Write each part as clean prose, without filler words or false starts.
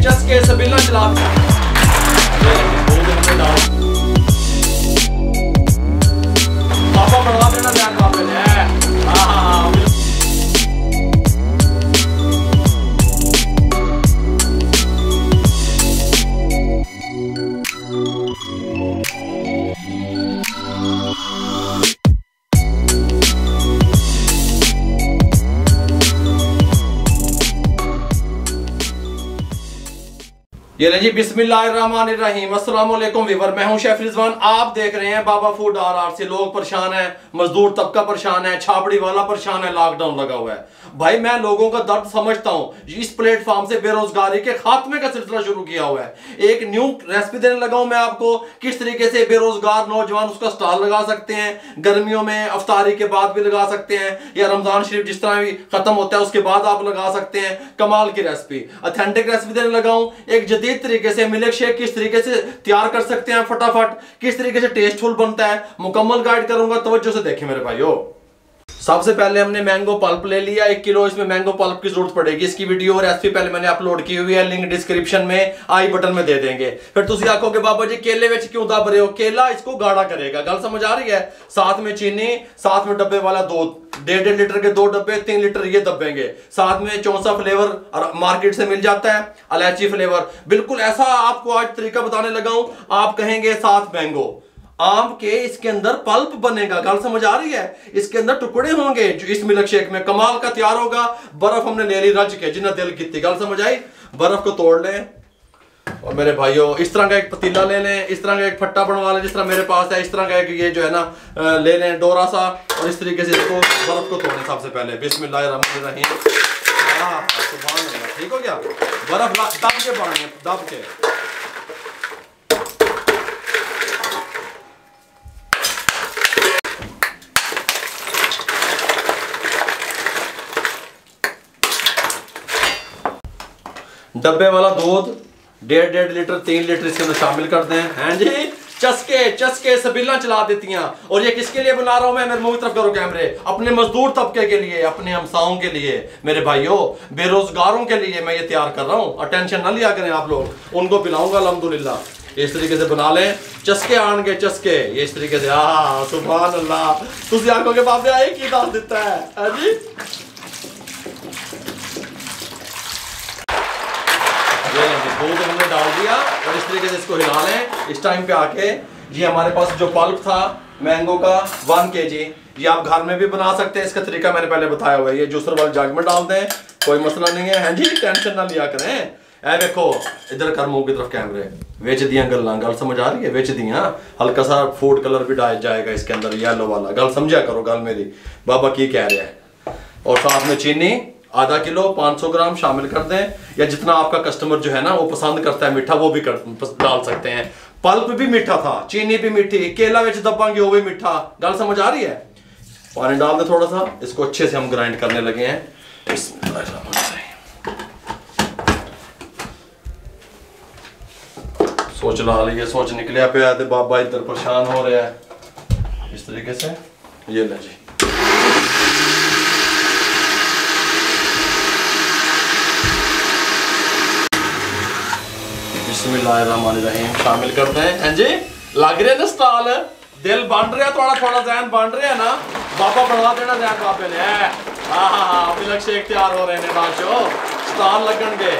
चस्के सबीला चला पापा बढ़वा देना ध्यान पापे ने। ये ले जी बिस्मिल्लाहिर्रहमानिर्रहीम। अस्सलाम वालेकुम वीवर, मैं हूं शेफ रिजवान। आप देख रहे हैं बाबा फूड RR से। लोग परेशान हैं, मजदूर तबका परेशान है, छाबड़ी वाला परेशान है, लॉकडाउन लगा हुआ है। भाई मैं लोगों का दर्द समझता हूं। इस प्लेटफॉर्म से बेरोजगारी के खात्मे का सिलसिला शुरू किया हुआ है। एक न्यू रेसिपी देने लगा हूं मैं आपको, किस तरीके से बेरोजगार नौजवान उसका स्टॉल लगा सकते हैं। गर्मियों में अफ्तारी के बाद भी लगा सकते हैं, या रमजान शरीफ जिस तरह भी खत्म होता है उसके बाद आप लगा सकते हैं। कमाल की रेसिपी, ऑथेंटिक रेसिपी देने लगा हूं। एक जदीद तरीके से मिल्क शेक किस तरीके से तैयार कर सकते हैं फटाफट, किस तरीके से टेस्टफुल बनता है, मुकम्मल गाइड करूंगा। तवज्जो से देखें मेरे भाइयों। सबसे पहले हमने मैंगो पल्प ले लिया 1 किलो। इसमें मैंगो पल्प की जरूरत पड़ेगी। इसकी वीडियो और रेसिपी पहले मैंने अपलोड की हुई है, लिंक डिस्क्रिप्शन में आई बटन में दे देंगे। फिर तुम आखोगे बाबा जी केले विच क्यों दब रहे हो? केला इसको गाढ़ा करेगा, गल समझ आ रही है। साथ में चीनी, साथ में डब्बे वाला दूध, 1.5 लीटर के 2 डब्बे, 3 लीटर ये दबेंगे। साथ में चौसा फ्लेवर मार्केट से मिल जाता है, इलायची फ्लेवर। बिल्कुल ऐसा आपको आज तरीका बताने लगा हूं, आप कहेंगे साथ मैंगो आम के इसके अंदर पल्प बनेगा। गल समझ आ रही है। इसके अंदर टुकड़े होंगे जो इस मिल्क शेक में कमाल का तैयार होगा। बर्फ हमने ले ली रज के, जिन्हें दिल की थी। गल समझ आई। बर्फ को तोड़ लें और मेरे भाइयों इस तरह का एक पतीला ले लें, इस तरह का एक फट्टा बनवा लें जिस तरह मेरे पास है। इस तरह का एक ये जो है ना ले लें डोरा सा, और इस तरीके से इसको बर्फ को तोड़ें। सबसे पहले बिस्मिल्लाहिर्रहमानिर्रहीम। सुभान अल्लाह। ठीक हो गया। बर्फ दब के पानी, दब के। डब्बे वाला दूध 1.5 लीटर 3 लीटर इसके अंदर शामिल कर दें। हैं जी, चस्के चस्के सबीला चला देती हैं। और ये किसके लिए बना रहा हूं मैं? मेरे मुंह की तरफ करो कैमरे। अपने मजदूर तबके के लिए, अपने हमसाओं के लिए, मेरे भाइयों बेरोजगारों के लिए मैं ये तैयार कर रहा हूं। अटेंशन ना लिया करें आप लोग, उनको पिलाऊंगा अल्हम्दुलिल्लाह। इस तरीके से बना लें। चस्के आन के चस्के ये इस तरीके से। सुभान अल्लाह। तुम आंखों के बाप एक ही डाल देता है जी। दूध हमने डाल दिया और इस तरीके से इसको हिला लें। इस टाइम पे आके ये हमारे पास जो पल्प था मैंगो का 1 kg, ये आप घर में भी बना सकते हैं। इसका तरीका मैंने पहले बताया हुआ है। ये जूसर वाले जग में डाल दें, कोई मसला नहीं है। हैं जी, टेंशन ना लिया करें। ऐ देखो इधर कर मुंह की तरफ कैमरे। बेच दिया गल्ला, गल समझ आ रही है? बेच दिया। हल्का सा फूड कलर भी डाल जाएगा इसके अंदर, येलो वाला। गल समझा करो गल मेरी, बाबा की कह रहे हैं। और साथ में चीनी आधा किलो 500 ग्राम शामिल कर दें, या जितना आपका कस्टमर जो है ना वो पसंद करता है मीठा, वो भी डाल सकते हैं। पल्प भी मीठा था, चीनी भी मीठी, केला विच दबांगे वो भी मीठा। गल समझ आ रही है। पानी डाल दे थोड़ा सा। इसको अच्छे से हम ग्राइंड करने लगे हैं। सोच ला ली, सोच निकलिया पे तो बाबा इधर परेशान हो रहा है। इस तरीके से ये ले जी। बिस्मिल्लाहिर्रहमानिर्रहीम शामिल करते हैं। हैं जी, लग रहे ना स्टॉल, दिल बन रहा थोड़ा थोड़ा, जहन बन रहा है ना। बाबा बढ़वा देना जहन बाबे ने। मिल्क शेक तैयार हो रहे हैं बाशो, स्टॉल लगन के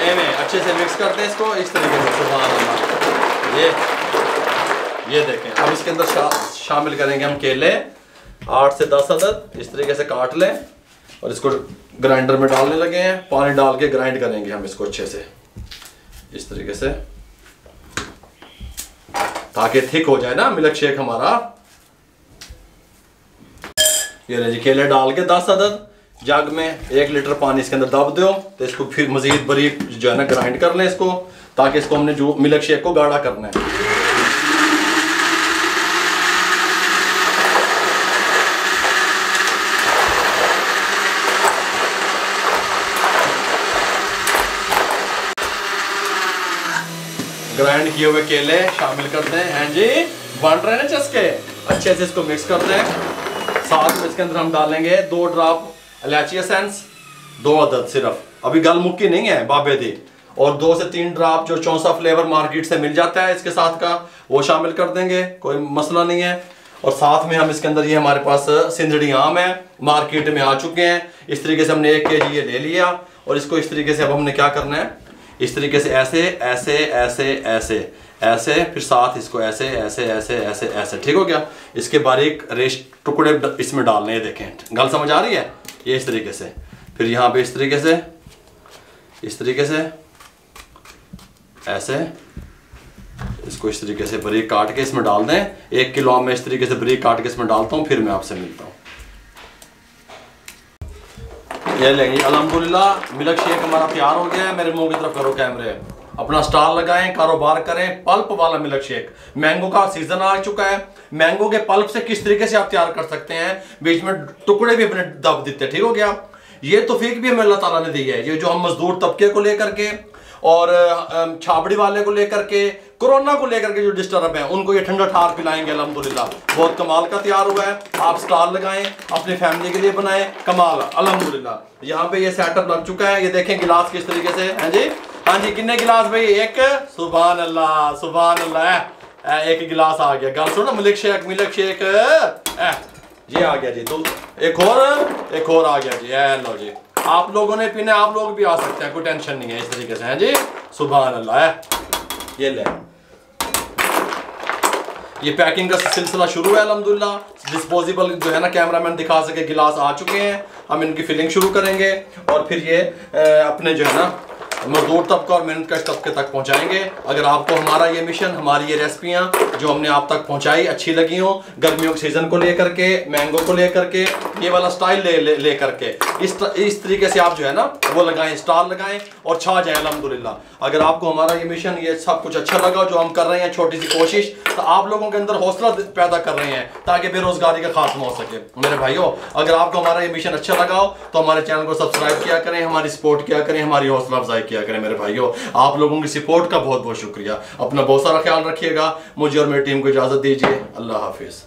एवं अच्छे से मिक्स करते हैं इसको इस तरीके से। सुभान अल्लाह। ये देखें। अब इसके अंदर शामिल करेंगे हम केले 8 से 10 अदद। इस तरीके से काट लें और इसको ग्राइंडर में डालने लगे हैं। पानी डाल के ग्राइंड करेंगे हम इसको अच्छे से इस तरीके से, ताकि थिक हो जाए ना मिल्क शेक हमारा। ये ले जी, केले डाल के 10 अदद जग में 1 लीटर पानी इसके अंदर दब दो। तो इसको फिर मजीद बारीक जो है ना ग्राइंड कर लें इसको, ताकि इसको हमने जो मिल्क शेक को गाढ़ा करना है। ग्राइंड किए हुए केले शामिल करते हैं जी। बन रहे हैं चस्के, अच्छे से इसको मिक्स करते हैं। साथ में इसके अंदर हम डालेंगे 2 ड्रॉप इलायची एसेंस, 2 अदद सिर्फ। अभी गल मुक्की नहीं है बाबे दी, और 2 से 3 ड्रॉप जो चौंसा फ्लेवर मार्केट से मिल जाता है इसके साथ का, वो शामिल कर देंगे, कोई मसला नहीं है। और साथ में हम इसके अंदर ये हमारे पास सिंदड़ी आम है, मार्केट में आ चुके हैं। इस तरीके से हमने 1 kg ये ले लिया और इसको इस तरीके से अब हमने क्या करना है, इस तरीके से ऐसे ऐसे ऐसे ऐसे ऐसे, फिर साथ इसको ऐसे ऐसे ऐसे ऐसे ऐसे, ठीक हो गया। इसके बारीक रेश टुकड़े इसमें डालने हैं, देखें गल समझ आ रही है, ये इस तरीके से। फिर यहाँ पे इस तरीके से, इस तरीके से ऐसे, इसको इस तरीके से बारीक काट के इसमें डाल दें। 1 किलो आम में इस तरीके से बारीक काट के इसमें डालता हूँ, फिर मैं आपसे मिलता हूँ। ये लेंगे अल्हम्दुलिल्लाह मिल्क शेक हमारा तैयार हो गया है। मेरे मुंह की तरफ करो कैमरे, अपना स्टॉल लगाएं, कारोबार करें। पल्प वाला मिल्क शेक, मैंगो का सीजन आ चुका है, मैंगो के पल्प से किस तरीके से आप तैयार कर सकते हैं, बीच में टुकड़े भी अपने दब देते, ठीक हो गया। ये तौफीक भी हमें अल्लाह ताला ने दी है। ये जो हम मजदूर तबके को लेकर के और छाबड़ी वाले को लेकर के, कोरोना को लेकर के जो डिस्टर्ब हैं, उनको ये ठंडा ठार पिलाएंगे अल्हम्दुलिल्लाह। बहुत कमाल का तैयार हुआ है। आप स्टॉल लगाएं, अपनी फैमिली के लिए बनाएं, कमाल अल्हम्दुलिल्लाह। यहाँ पे ये सेटअप लग चुका है, ये देखें गिलास किस तरीके से हैं जी। हाँ जी, कितने गिलास भाई? 1, सुभान अल्लाह सुभान अल्लाह। 1 गिलास आ गया। गल सुनो, मिल्क शेक ये आ गया जी। तो एक और आ गया जी। लो जी, आप लोगों ने पीना, आप लोग भी आ सकते हैं, कोई टेंशन नहीं है। इस तरीके से है जी, सुभान अल्लाह। ये ले, ये पैकिंग का सिलसिला शुरू है अल्हम्दुलिल्लाह। डिस्पोजेबल जो है ना, कैमरामैन दिखा सके, गिलास आ चुके हैं। हम इनकी फिलिंग शुरू करेंगे और फिर ये अपने जो है ना मजदूर तबका और मेहनत कश तबके तक पहुंचाएंगे। अगर आपको हमारा ये मिशन, हमारी ये रेसिपियाँ जो हमने आप तक पहुंचाई अच्छी लगी हो, गर्मियों के सीजन को लेकर के, मैंगो को लेकर के, ये वाला स्टाइल ले करके इस तरीके से आप जो है ना वो लगाएं, स्टॉल लगाएं और छा जाए अल्हम्दुलिल्लाह। अगर आपको हमारा ये मिशन, ये सब कुछ अच्छा लगा जो हम कर रहे हैं, छोटी सी कोशिश, तो आप लोगों के अंदर हौसला पैदा कर रहे हैं ताकि बेरोजगारी का खात्मा हो सके। मेरे भाइयों, अगर आपको हमारा ये मिशन अच्छा लगा हो तो हमारे चैनल को सब्सक्राइब किया करें, हमारी सपोर्ट किया करें, हमारी हौसला अफजाई किया करें। मेरे भाइयों, आप लोगों की सपोर्ट का बहुत बहुत शुक्रिया। अपना बहुत सारा ख्याल रखिएगा। मुझे और मेरी टीम को इजाजत दीजिए। अल्लाह हाफिज।